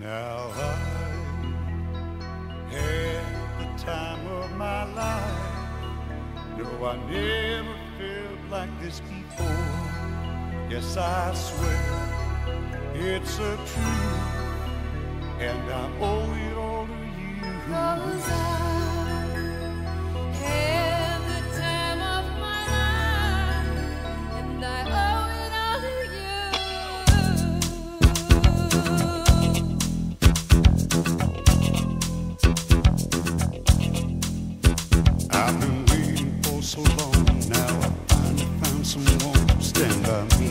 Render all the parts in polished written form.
Now I had the time of my life. No, I never felt like this before. Yes, I swear it's a truth, and I owe it all to you. 'Cause I had the time of my life, and I owe it all to you. I've been waiting for so long. Now I finally found someone to stand by me.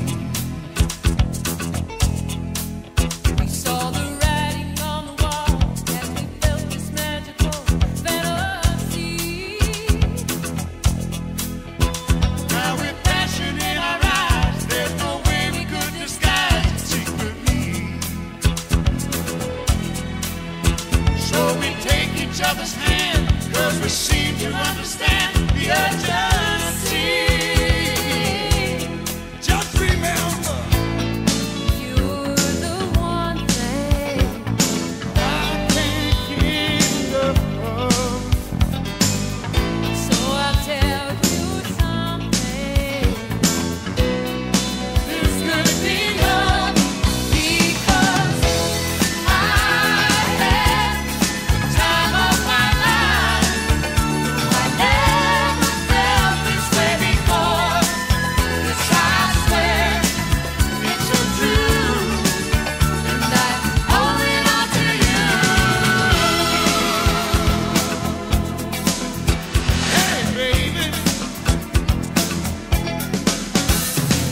We saw the writing on the wall as we felt this magical fantasy. Now with passion in our eyes, there's no way we could disguise it secretly. So we take each other's hand, 'cause we seem to understand the urgency. Just remember, You're the one thing I can't get enough of. so I'll tell you something. This could be love, Because I had the time of my life. I never felt this way before. Yes, I swear it's a truth. and I owe it all to you. Hey, baby.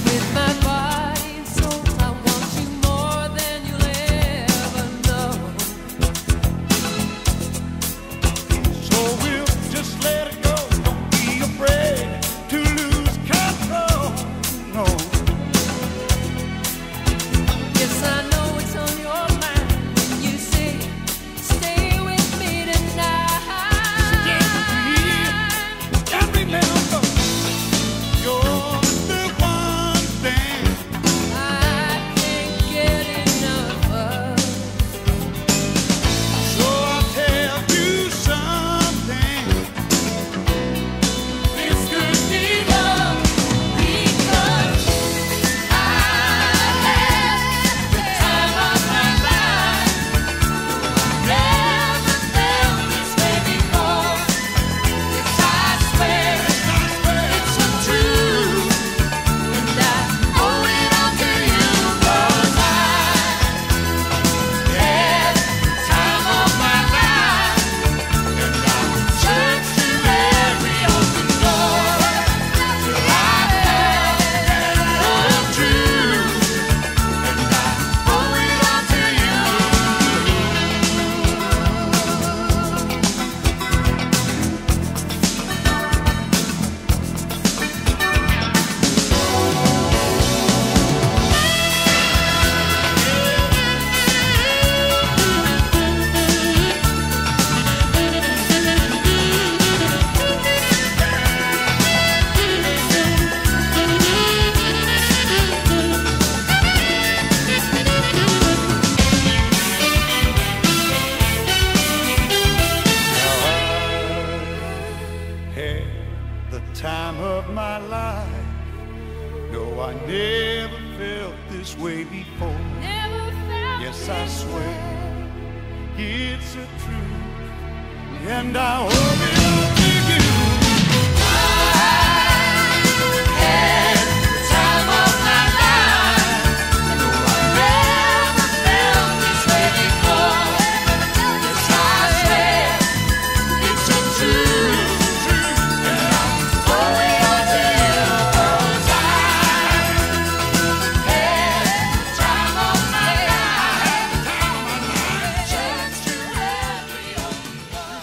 With my body and soul, I want you more than you'll ever know. So we'll just let it go. Don't be afraid to lose control. No, Yes, I know it's on your mind when you say, stay with me tonight. just remember, you're the one thing. I can't get enough of. So I'll tell you something. This could be love, Because I had the time of my life. Never felt this way before. Yes, I swear it's a truth, and I owe it all to you. 'Cause I had the time of my life, and I searched to every open door till I found the truth, and I owe it all to you. had the time of my life. No, I never felt this way before. Never felt Yes, I this swear way. it's a truth, and I owe it all to you. Had the time of my life. No, I never felt this way before. Yes, I swear it's a truth, and I owe it all to you. 'Cause I had the time of my life. Searched to every open door.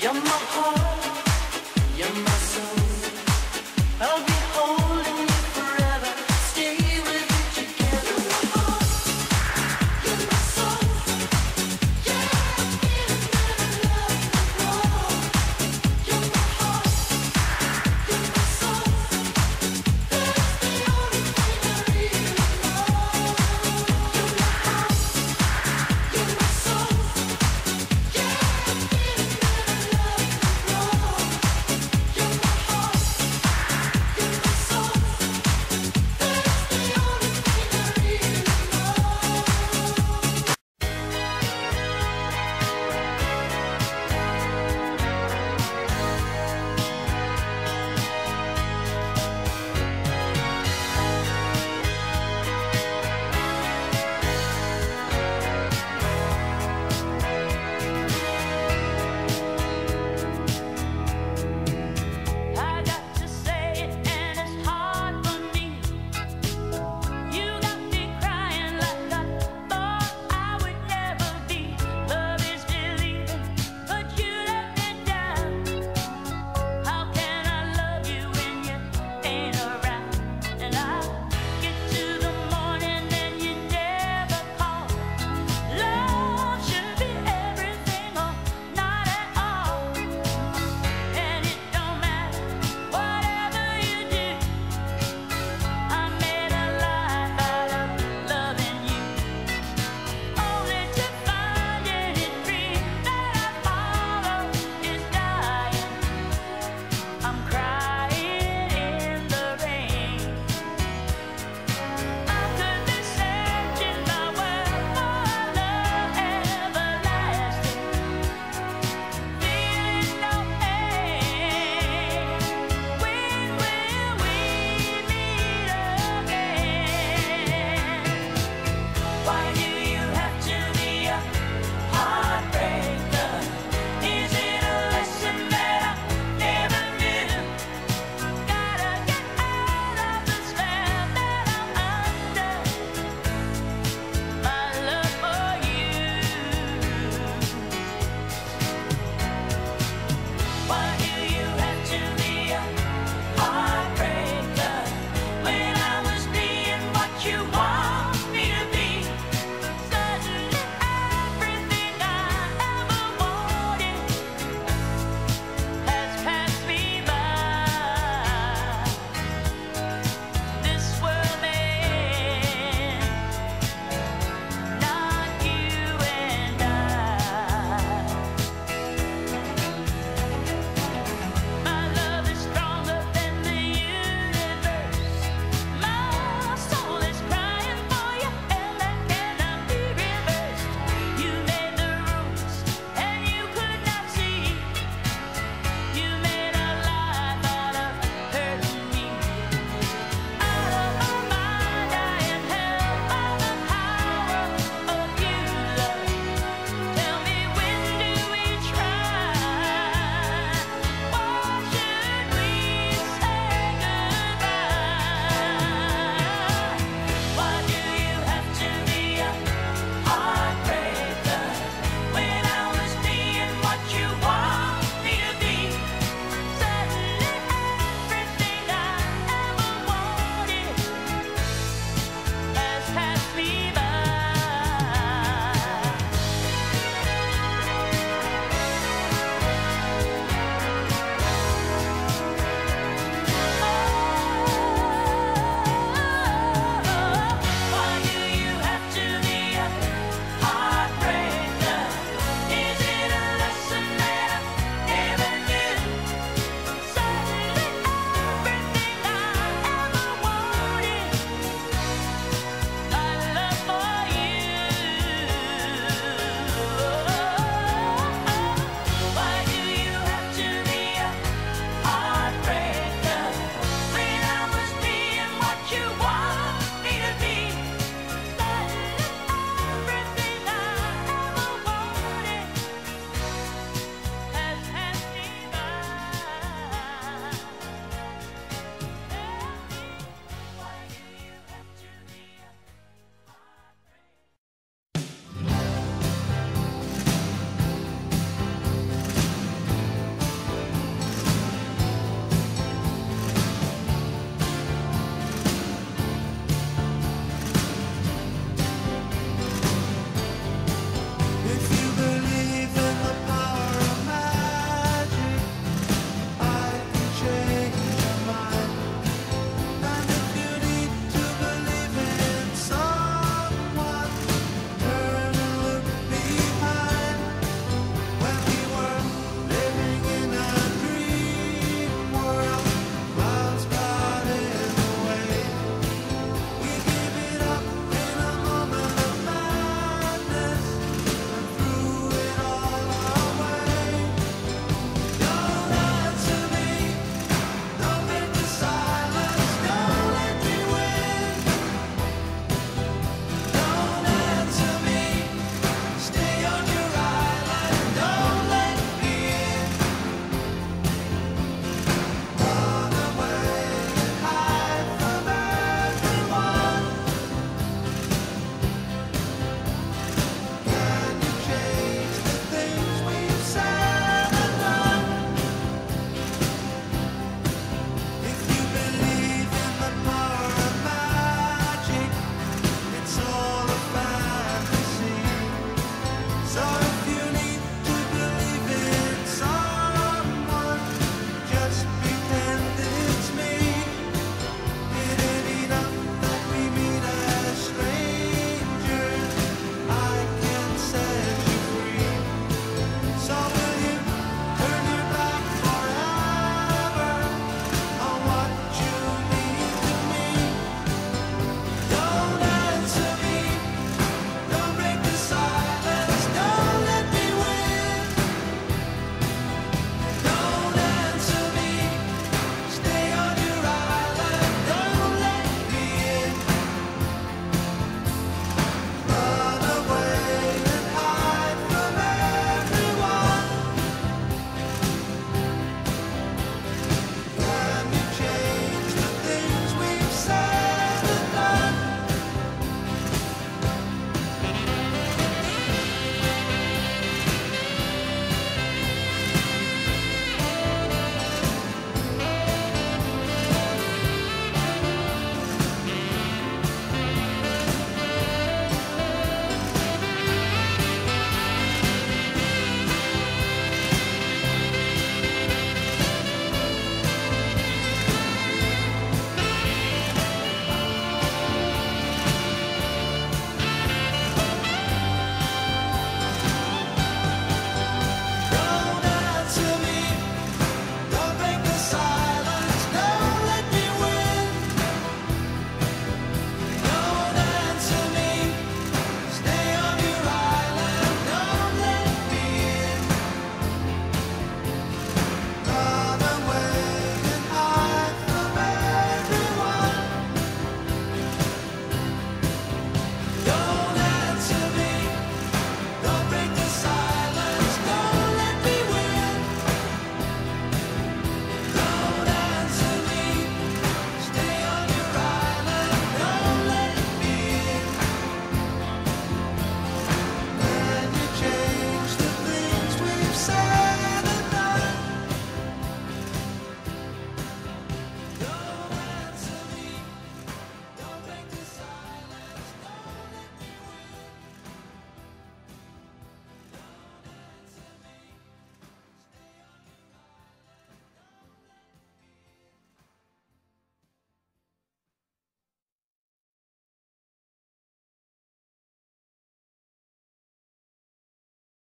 You're my heart, you're my